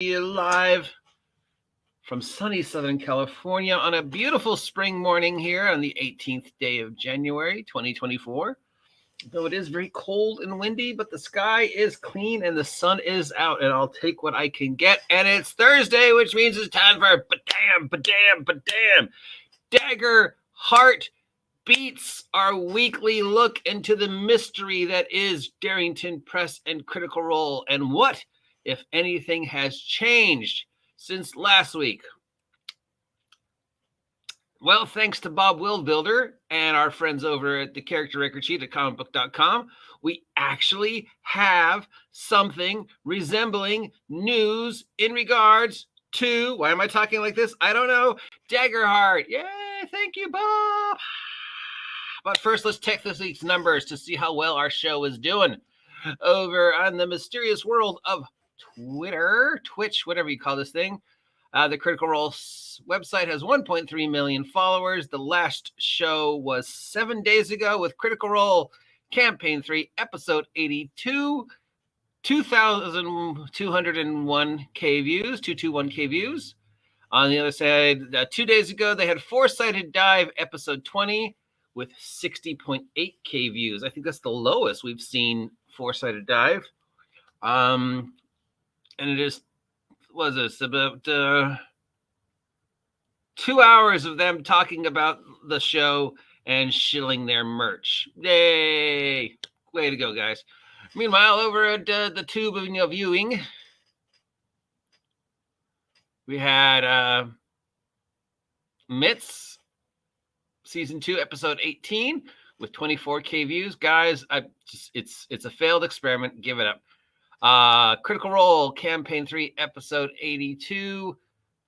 Live from sunny Southern California on a beautiful spring morning here on the 18th day of January, 2024. Though it is very cold and windy, but the sky is clean and the sun is out, and I'll take what I can get. And it's Thursday, which means it's time for Daggerheart Beats, our weekly look into the mystery that is Darrington Press and Critical Role, and what, if anything, has changed since last week. Well, thanks to Bob Wildbuilder and our friends over at the Character Record Sheet at comicbook.com, we actually have something resembling news in regards to, why am I talking like this? I don't know, Daggerheart. Yay, thank you, Bob. But first, let's check this week's numbers to see how well our show is doing. Over on the mysterious world of Twitch, whatever you call this thing, the Critical Role website has 1.3 million followers. The last show was 7 days ago with Critical Role Campaign 3, Episode 82, 2,201K views, 221K views. On the other side, 2 days ago, they had Four-Sided Dive, Episode 20, with 60.8K views. I think that's the lowest we've seen Four-Sided Dive. And it is, what is this, about 2 hours of them talking about the show and shilling their merch. Yay! Way to go, guys. Meanwhile, over at the Tube of Viewing, we had Mitz, Season 2, Episode 18, with 24K views. Guys, it's a failed experiment. Give it up. Critical Role Campaign 3, Episode 82,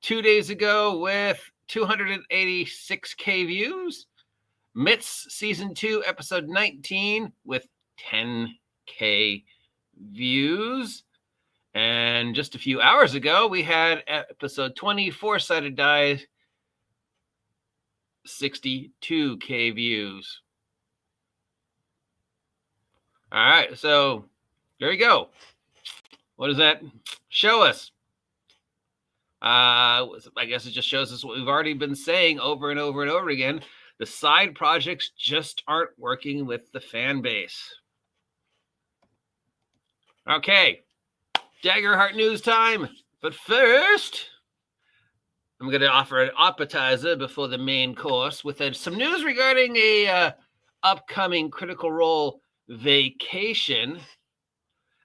2 days ago with 286K views. Mitz Season 2, Episode 19 with 10K views. And just a few hours ago, we had Episode 20, Four-Sided Die, 62K views. All right, so there you go. What does that show us? I guess it just shows us what we've already been saying over and over and over again. The side projects just aren't working with the fan base. Okay, Daggerheart news time. But first, I'm going to offer an appetizer before the main course with some news regarding a upcoming Critical Role vacation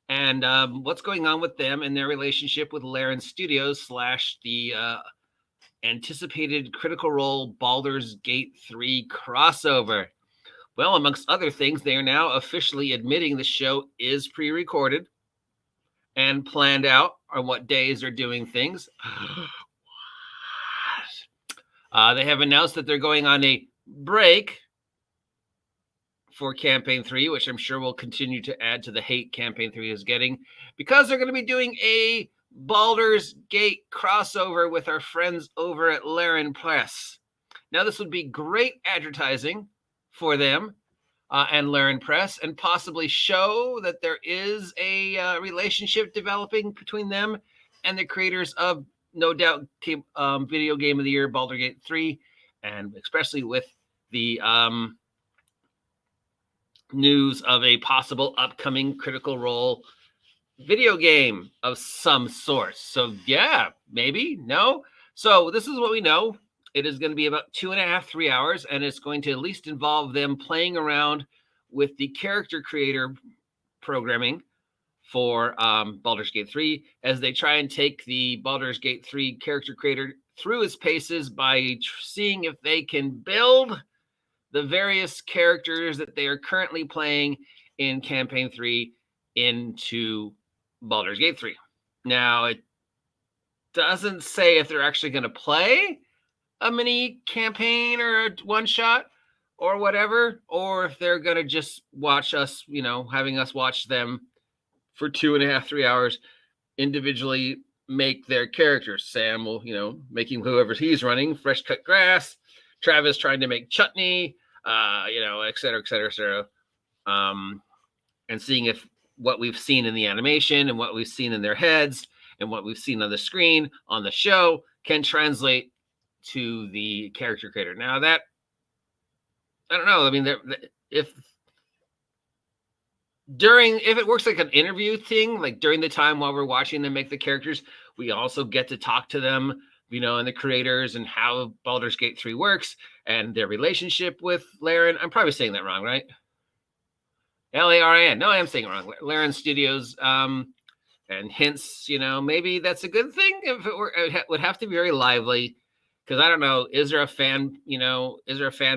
and what's going on with them and their relationship with Larian Studios / the anticipated Critical Role Baldur's Gate 3 crossover. Well, amongst other things, they are now officially admitting the show is pre-recorded and planned out on what days they're doing things. They have announced that they're going on a break for Campaign 3, which I'm sure will continue to add to the hate Campaign 3 is getting, because they're going to be doing a Baldur's Gate crossover with our friends over at Darrington Press. Now, this would be great advertising for them and Darrington Press, and possibly show that there is a relationship developing between them and the creators of, no doubt, Video Game of the Year, Baldur's Gate 3, and especially with the news of a possible upcoming Critical Role video game of some sort. So yeah, maybe, no. So this is what we know. It is going to be about 2.5, 3 hours, and it's going to at least involve them playing around with the character creator programming for Baldur's Gate 3 as they try and take the Baldur's Gate 3 character creator through his paces by seeing if they can build the various characters that they are currently playing in Campaign 3 into Baldur's Gate 3. Now, it doesn't say if they're actually going to play a mini campaign or a one-shot or whatever, or if they're going to just watch us, having us watch them for 2.5, 3 hours individually make their characters. Sam will, making whoever he's running fresh cut grass, Travis trying to make chutney, et cetera, et cetera, et cetera. And seeing if what we've seen in the animation and what we've seen in their heads and what we've seen on the screen, on the show, can translate to the character creator. Now that, I don't know, I mean, if it works like an interview thing, like during the time while we're watching them make the characters, we also get to talk to them, and the creators and how Baldur's Gate 3 works and their relationship with Larian. I'm probably saying that wrong, right? Larin. No, I am saying it wrong. Larian Studios, and hints, maybe that's a good thing. If it were, it would have to be very lively, because I don't know, is there a fan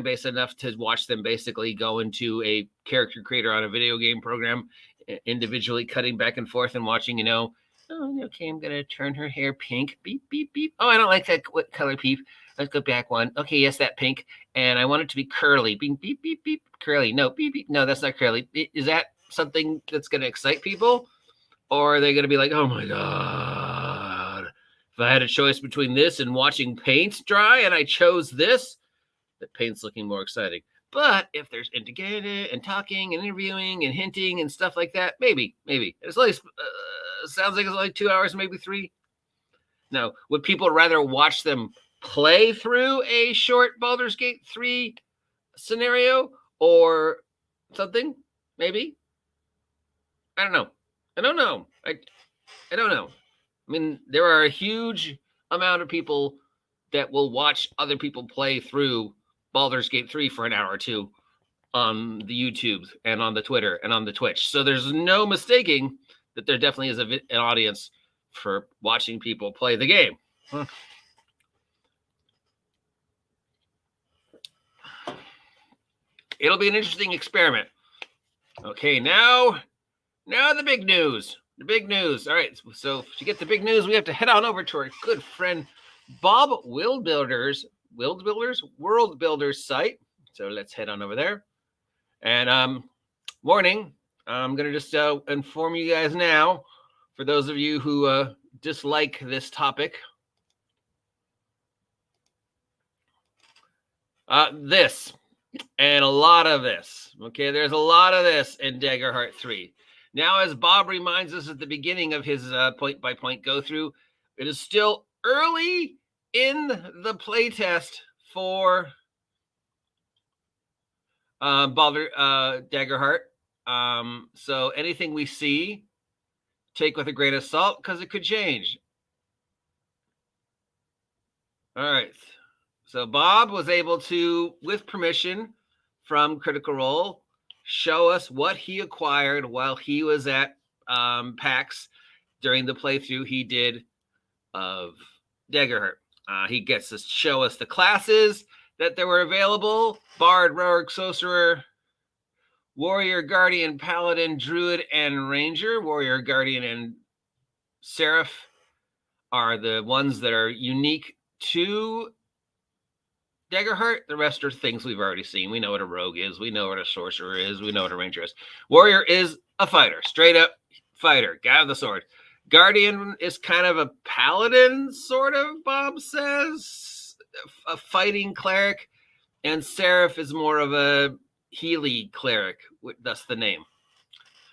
base enough to watch them basically go into a character creator on a video game program, individually cutting back and forth and watching, oh, okay, I'm gonna turn her hair pink, beep beep beep. Oh, I don't like that. What color, beep? Let's go back one. Okay, yes, that pink, and I want it to be curly. Beep beep beep beep. Curly. No, beep beep. No, that's not curly. Is that something that's gonna excite people, or are they gonna be like, oh my god, if I had a choice between this and watching paint dry, and I chose this, the paint's looking more exciting. But if there's indicated and talking and interviewing and hinting and stuff like that, maybe it's like sounds like it's like 2 hours, maybe 3. Now, would people rather watch them play through a short Baldur's Gate 3 scenario or something? Maybe. I don't know. I don't know. I mean, there are a huge amount of people that will watch other people play through Baldur's Gate 3 for an hour or two on the YouTube and on the Twitter and on the Twitch. So there's no mistaking that there definitely is an audience for watching people play the game. It'll be an interesting experiment. Okay, now the big news. The big news. All right, so to get the big news, we have to head on over to our good friend Bob World Builders site. So let's head on over there. And warning, I'm going to just inform you guys now, for those of you who dislike this topic. This and a lot of this. Okay, there's a lot of this in Daggerheart 3. Now, as Bob reminds us at the beginning of his point-by-point go-through, it is still early in the playtest for Daggerheart. So anything we see, take with a grain of salt, because it could change. All right. So Bob was able to, with permission from Critical Role, show us what he acquired while he was at PAX during the playthrough he did of Daggerheart. He gets to show us the classes that there were available: Bard, Rogue, Sorcerer, Warrior, Guardian, Paladin, Druid, and Ranger. Warrior, Guardian, and Seraph are the ones that are unique to Daggerheart. The rest are things we've already seen. We know what a rogue is. We know what a sorcerer is. We know what a ranger is. Warrior is a fighter, straight up fighter, guy with the sword. Guardian is kind of a paladin, sort of, Bob says, a fighting cleric. And Seraph is more of a Healy cleric, thus the name.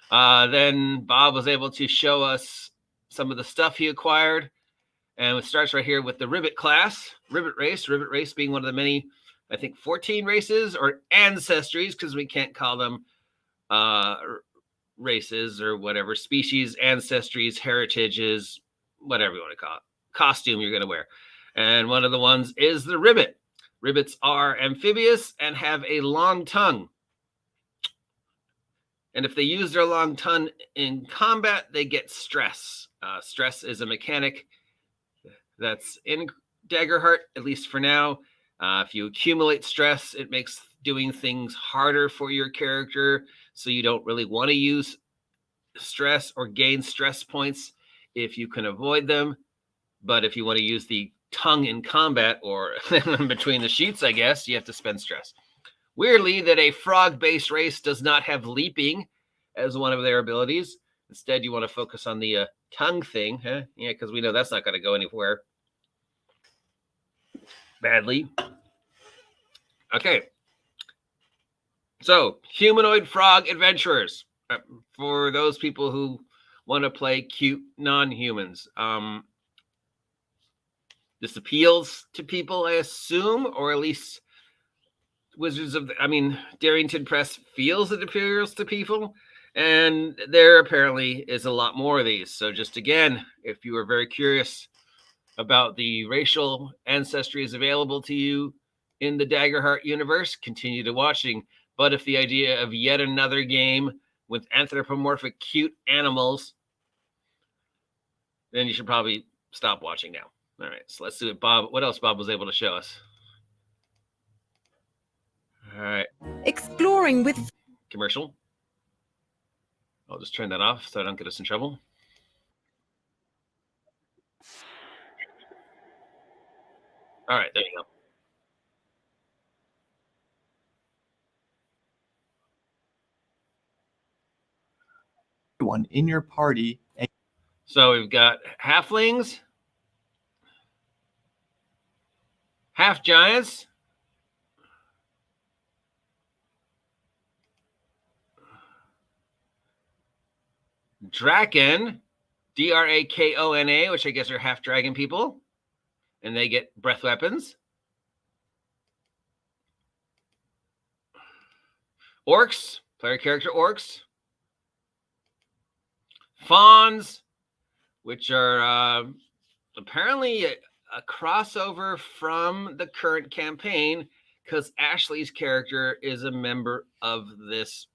Then Bob was able to show us some of the stuff he acquired. And it starts right here with the Ribbit class, Ribbit race being one of the many, I think, 14 races or ancestries, because we can't call them races or whatever, species, ancestries, heritages, whatever you want to call it, costume you're going to wear. And one of the ones is the Ribbit. Ribbits are amphibious and have a long tongue. And if they use their long tongue in combat, they get stress. Stress is a mechanic that's in Daggerheart, at least for now. If you accumulate stress, it makes doing things harder for your character, so you don't really want to use stress or gain stress points if you can avoid them. But if you want to use the tongue in combat or between the sheets, I guess, you have to spend stress. Weirdly, that a frog-based race does not have leaping as one of their abilities. Instead, you want to focus on the tongue thing, huh? Yeah, because we know that's not going to go anywhere badly. Okay. So, humanoid frog adventurers. For those people who want to play cute non-humans. This appeals to people, I assume, or at least Darrington Press feels it appeals to people, and there apparently is a lot more of these. So just again, if you are very curious about the racial ancestries available to you in the Daggerheart universe, continue to watching. But if the idea of yet another game with anthropomorphic cute animals, then you should probably stop watching now. All right, so let's see what else Bob was able to show us. All right. Exploring with Commercial. I'll just turn that off so I don't get us in trouble. All right, there you go. One in your party. So we've got halflings, half giants, Draken, Drakona, which I guess are half dragon people, and they get breath weapons. Orcs, player character orcs. Fawns, which are apparently a crossover from the current campaign, because Ashley's character is a member of this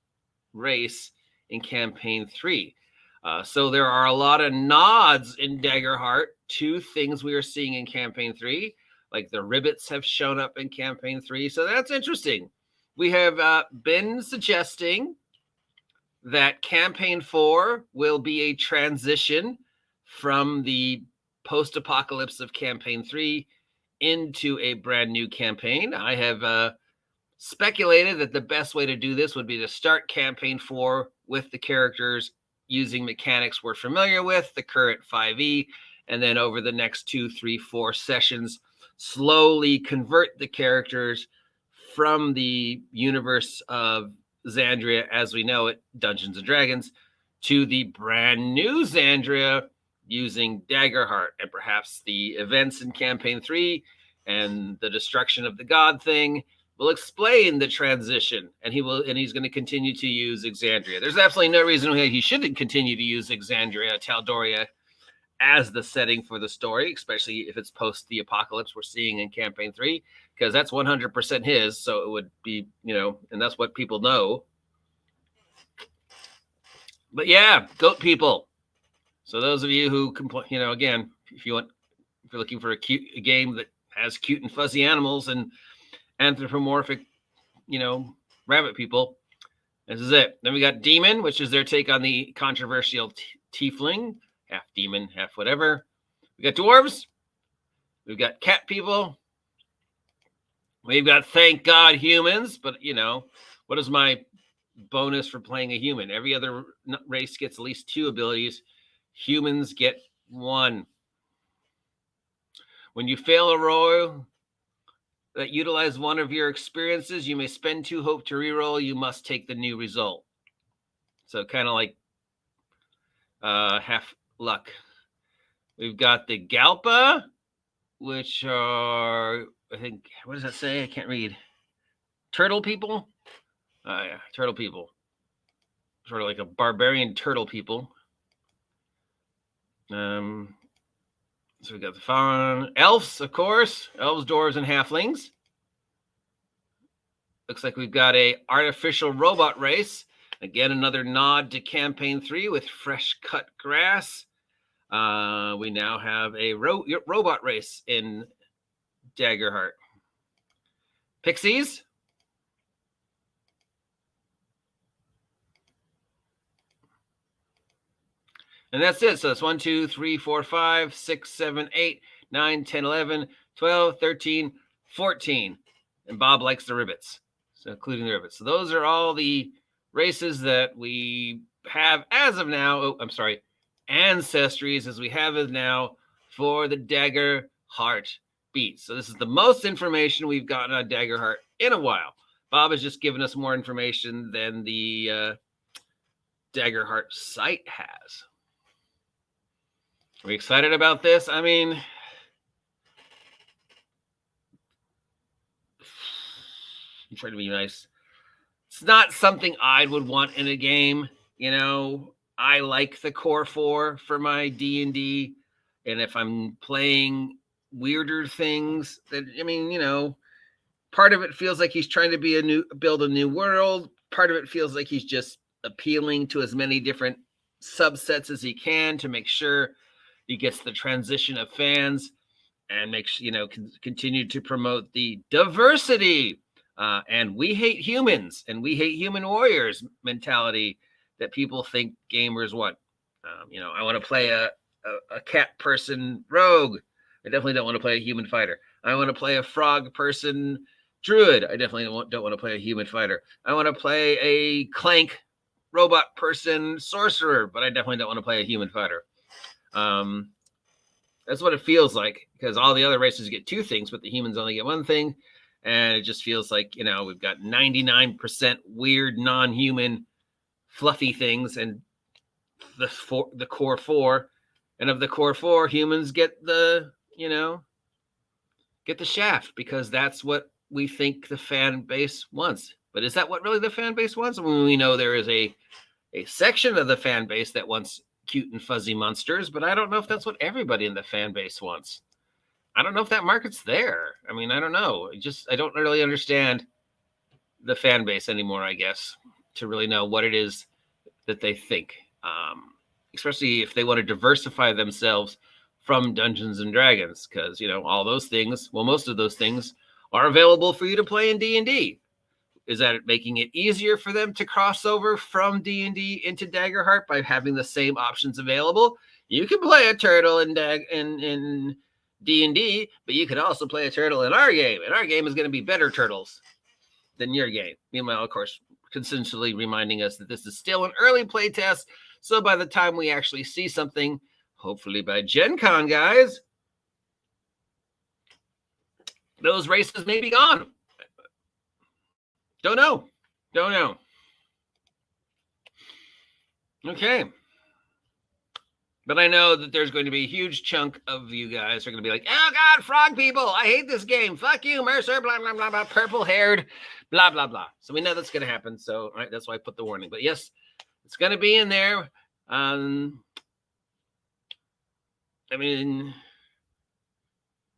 race in campaign 3. So there are a lot of nods in Daggerheart to things we are seeing in campaign 3, like the ribbits have shown up in campaign 3. So that's interesting. We have been suggesting that campaign 4 will be a transition from the post-apocalypse of campaign 3 into a brand new campaign. I have speculated that the best way to do this would be to start campaign 4 with the characters using mechanics we're familiar with, the current 5e, and then over the next 2, 3, 4 sessions, slowly convert the characters from the universe of Xandria as we know it, Dungeons and Dragons, to the brand new Xandria using Daggerheart, and perhaps the events in campaign 3 and the destruction of the god thing will explain the transition, and he's going to continue to use Exandria. There's absolutely no reason why he shouldn't continue to use Exandria, Tal'Doria, as the setting for the story, especially if it's post the apocalypse we're seeing in campaign 3, because that's 100% his. So it would be, and that's what people know. But yeah, goat people. So those of you who complain, again, if you're looking for a game that has cute and fuzzy animals and anthropomorphic, rabbit people, this is it. Then we got Demon, which is their take on the controversial tiefling, half demon, half whatever. We got dwarves. We've got cat people. We've got, thank God, humans. But, what is my bonus for playing a human? Every other race gets at least 2 abilities. Humans get 1. When you fail a roll that utilize one of your experiences, you may spend 2 hope to reroll. You must take the new result. So kind of like half luck. We've got the Galpa, which are, I think, what does that say? I can't read. Turtle people? Yeah, turtle people. Sort of like a barbarian turtle people. So we got the fawn. Elves, of course. Elves, dwarves, and halflings. Looks like we've got a artificial robot race. Again, another nod to campaign 3 with fresh cut grass. We now have a robot race in Daggerheart. Pixies. And that's it. So that's 1, 2, 3, 4, 5, 6, 7, 8, 9, 10, 11, 12, 13, 14. And Bob likes the ribbits, so including the ribbits. So those are all the races that we have as of now. Oh, I'm sorry. Ancestries as we have it now for the Daggerheart Beats. So this is the most information we've gotten on Daggerheart in a while. Bob has just given us more information than the Daggerheart site has. Are we excited about this? I mean, I'm trying to be nice. It's not something I would want in a game. You know, I like the core 4 for my D&D. And if I'm playing weirder things, that, I mean, you know, part of it feels like he's trying to build a new world. Part of it feels like he's just appealing to as many different subsets as he can to make sure he gets the transition of fans and makes, you know, continue to promote the diversity and we hate humans and we hate human warriors mentality that people think gamers want. You know, I want to play a cat person rogue. I definitely don't want to play a human fighter. I want to play a frog person druid. I definitely don't want to play a human fighter. I want to play a clank robot person sorcerer, but I definitely don't want to play a human fighter. That's what it feels like, because all the other races get 2 things, but the humans only get 1 thing. And it just feels like, you know, we've got 99% weird, non-human, fluffy things, and the core 4. And of the core 4, humans get the, you know, get the shaft, because that's what we think the fan base wants. But is that what really the fan base wants? I mean, we know there is a section of the fan base that wants cute and fuzzy monsters, but I don't know if that's what everybody in the fan base wants. I don't know if that market's there. I mean, I don't know. I don't really understand the fan base anymore, I guess, to really know what it is that they think, especially if they want to diversify themselves from Dungeons and Dragons, because, you know, all those things, well, most of those things are available for you to play in D&D. Is that making it easier for them to cross over from D&D into Daggerheart by having the same options available? You can play a turtle in D&D, but you can also play a turtle in our game, and our game is going to be better turtles than your game. Meanwhile, of course, consistently reminding us that this is still an early play test, so by the time we actually see something, hopefully by Gen Con, guys, those races may be gone. Don't know. Okay. But I know that there's going to be a huge chunk of you guys are going to be like, oh, God, frog people. I hate this game. Fuck you, Mercer, blah, blah, blah, blah, purple-haired, blah, blah, blah. So we know that's going to happen. So right, that's why I put the warning. But, yes, it's going to be in there. I mean,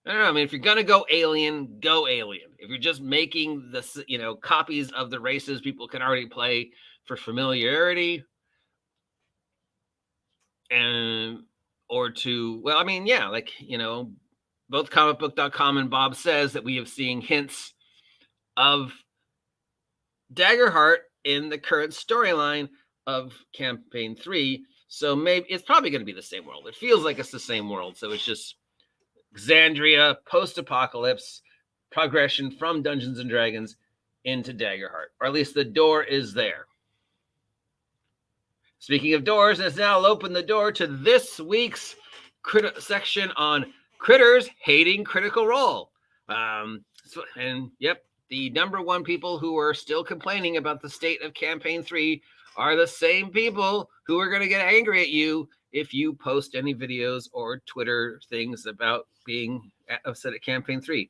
I don't know. I mean, if you're going to go alien, go alien. If you're just making the, you know, copies of the races people can already play for familiarity, and or to, well, I mean, yeah, like, you know, both comicbook.com and Bob says that we have seen hints of Daggerheart in the current storyline of campaign 3. So maybe it's probably going to be the same world. It feels like it's the same world. So it's just Xandria, post-apocalypse, progression from Dungeons and Dragons into Daggerheart, or at least the door is there. Speaking of doors, it's now opened the door to this week's section on critters hating Critical Role. And yep, the number 1 people who are still complaining about the state of campaign 3 are the same people who are going to get angry at you if you post any videos or Twitter things about being upset at campaign 3.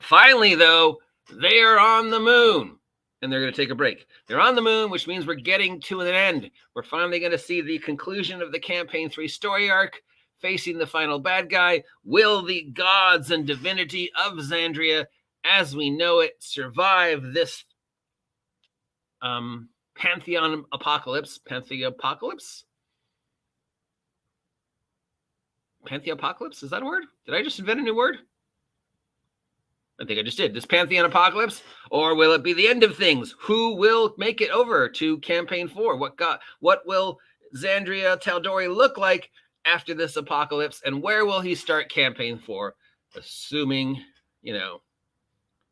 Finally, though, they are on the moon. And they're going to take a break. They're on the moon, which means we're getting to an end. We're finally going to see the conclusion of the campaign 3 story arc, facing the final bad guy. Will the gods and divinity of Xandria, as we know it, survive this Pantheon apocalypse? Pantheopocalypse? Pantheopocalypse? Is that a word? Did I just invent a new word? I think I just did. This Pantheon apocalypse, or will it be the end of things? Who will make it over to campaign 4? What will Xandria Tal'Dorei look like after this apocalypse, and where will he start campaign 4? Assuming, you know,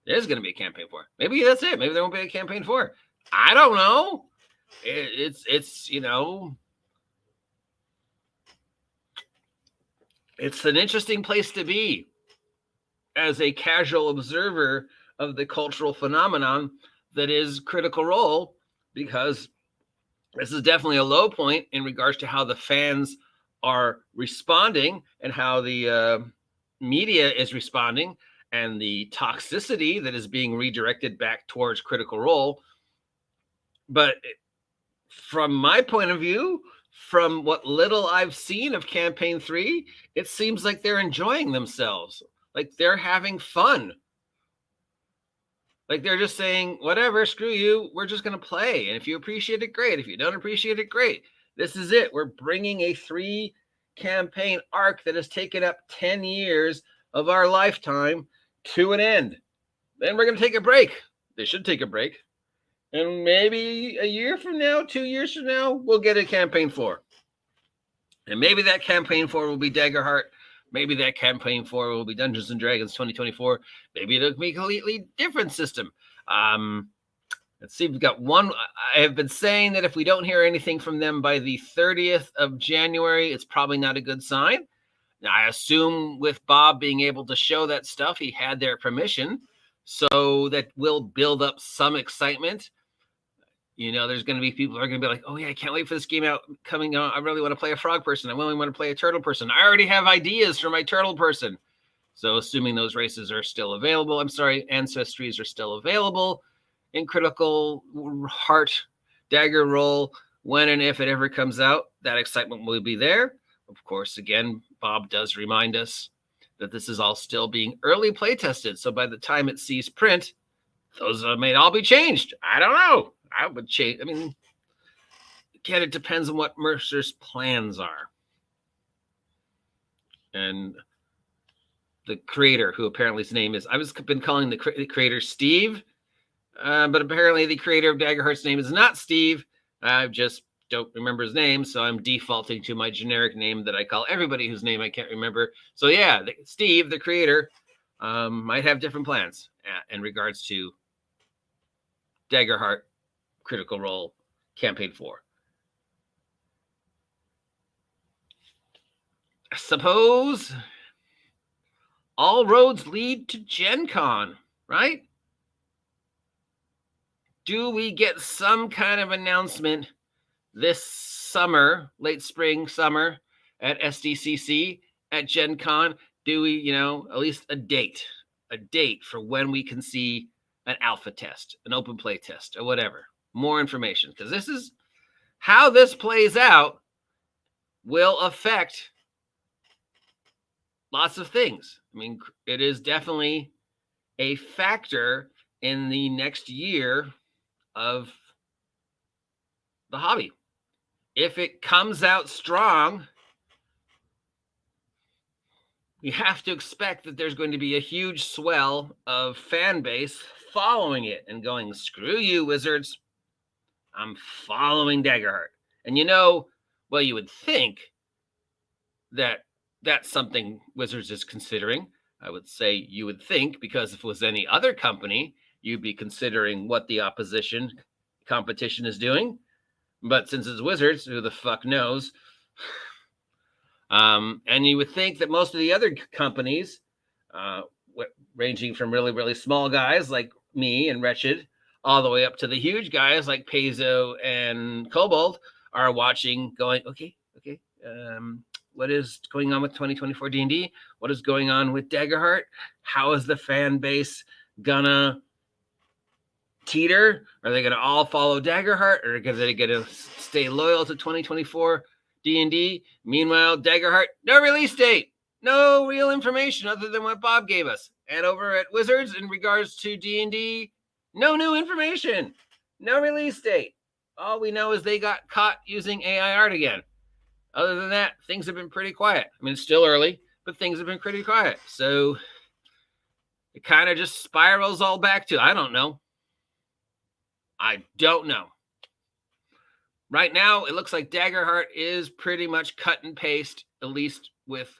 there's going to be a campaign 4. Maybe that's it. Maybe there won't be a campaign 4. I don't know. It's you know, it's an interesting place to be as a casual observer of the cultural phenomenon that is Critical Role, because this is definitely a low point in regards to how the fans are responding and how the media is responding and the toxicity that is being redirected back towards Critical Role. But from my point of view, from what little I've seen of Campaign 3, it seems like they're enjoying themselves. Like they're having fun. Like they're just saying, whatever, screw you, we're just going to play. And if you appreciate it, great. If you don't appreciate it, great. This is it. We're bringing a 3-campaign arc that has taken up 10 years of our lifetime to an end. Then we're going to take a break. They should take a break. And maybe a year from now, 2 years from now, we'll get a Campaign 4. And maybe that Campaign 4 will be Daggerheart. Maybe that Campaign 4 will be Dungeons & Dragons 2024. Maybe it'll be a completely different system. Let's see, we've got one. I have been saying that if we don't hear anything from them by the 30th of January, it's probably not a good sign. Now, I assume with Bob being able to show that stuff, he had their permission. So that will build up some excitement. You know, there's going to be people who are going to be like, oh, yeah, I can't wait for this game coming out. I really want to play a frog person. I really want to play a turtle person. I already have ideas for my turtle person. So assuming those races are still available, ancestries are still available in Critical Heart Dagger Roll, when and if it ever comes out, that excitement will be there. Of course, again, Bob does remind us that this is all still being early play tested. So by the time it sees print, those may all be changed. I don't know. I would change. I mean, again, it depends on what Mercer's plans are. And the creator, who apparently his name is, been calling the creator Steve, but apparently the creator of Daggerheart's name is not Steve. I just don't remember his name, so I'm defaulting to my generic name that I call everybody whose name I can't remember. So yeah, Steve, the creator, might have different plans in regards to Daggerheart Critical Role Campaign 4. I suppose all roads lead to Gen Con, right? Do we get some kind of announcement this summer, late spring, summer, at SDCC, at Gen Con? Do we, at least a date for when we can see an alpha test, an open play test, or whatever? More information, because this is how this plays out will affect lots of things. I mean, it is definitely a factor in the next year of the hobby. If it comes out strong, you have to expect that there's going to be a huge swell of fan base following it and going, screw you, Wizards. I'm following Daggerheart. And you would think that that's something Wizards is considering. I would say you would think, because if it was any other company, you'd be considering what the competition is doing. But since it's Wizards, who the fuck knows? And you would think that most of the other companies, ranging from really, really small guys like me and Wretched, all the way up to the huge guys like Paizo and Kobold, are watching, going, okay, what is going on with 2024 D&D? What is going on with Daggerheart? How is the fan base gonna teeter? Are they gonna all follow Daggerheart, or are they gonna stay loyal to 2024 D&D? Meanwhile, Daggerheart, no release date, no real information other than what Bob gave us. And over at Wizards, in regards to D&D, no new information, no release date. All we know is they got caught using AI art again. Other than that, things have been pretty quiet. I mean, it's still early, but things have been pretty quiet. So it kind of just spirals all back to, I don't know. Right now, it looks like Daggerheart is pretty much cut and paste, at least with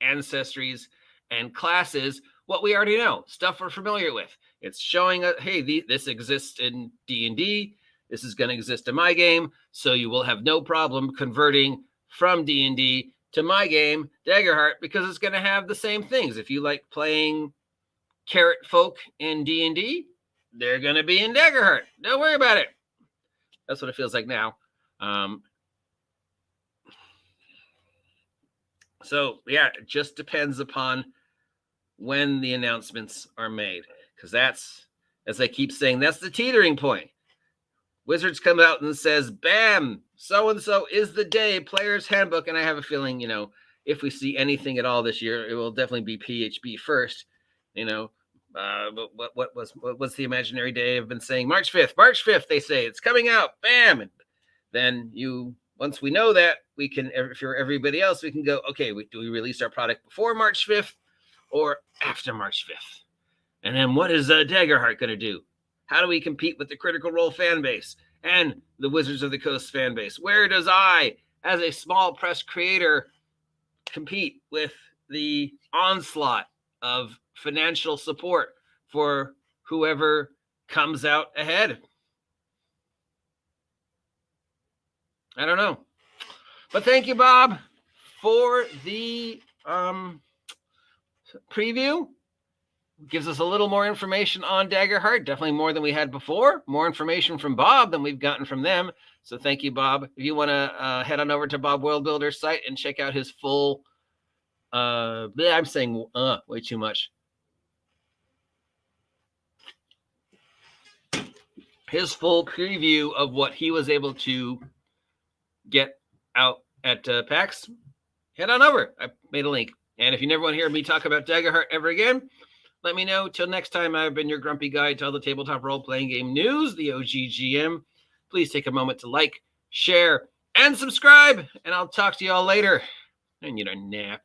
ancestries and classes, what we already know, stuff we're familiar with. It's showing us, hey, this exists in D&D. This is going to exist in my game. So you will have no problem converting from D&D to my game, Daggerheart, because it's going to have the same things. If you like playing carrot folk in D&D, they're going to be in Daggerheart. Don't worry about it. That's what it feels like now. So yeah, it just depends upon when the announcements are made, because that's, as I keep saying, that's the teetering point. Wizards come out and says, bam, so-and-so is the day, Player's Handbook. And I have a feeling, if we see anything at all this year, it will definitely be PHB first. What was the imaginary day? I've been saying March 5th, they say it's coming out, bam. And then once we know that, we can, for everybody else, we can go, okay, do we release our product before March 5th or after March 5th? And then what is Daggerheart going to do? How do we compete with the Critical Role fan base and the Wizards of the Coast fan base? Where does I, as a small press creator, compete with the onslaught of financial support for whoever comes out ahead? I don't know. But thank you, Bob, for the preview. Gives us a little more information on Daggerheart, definitely more than we had before. More information from Bob than we've gotten from them. So thank you, Bob. If you want to head on over to Bob Worldbuilder's site and check out his full, I'm saying way too much. His full preview of what he was able to get out at PAX, head on over. I made a link. And if you never want to hear me talk about Daggerheart ever again, let me know. Till next time, I've been your grumpy guide to all the tabletop role-playing game news, the OGGM. Please take a moment to like, share, and subscribe, and I'll talk to you all later. I need a nap.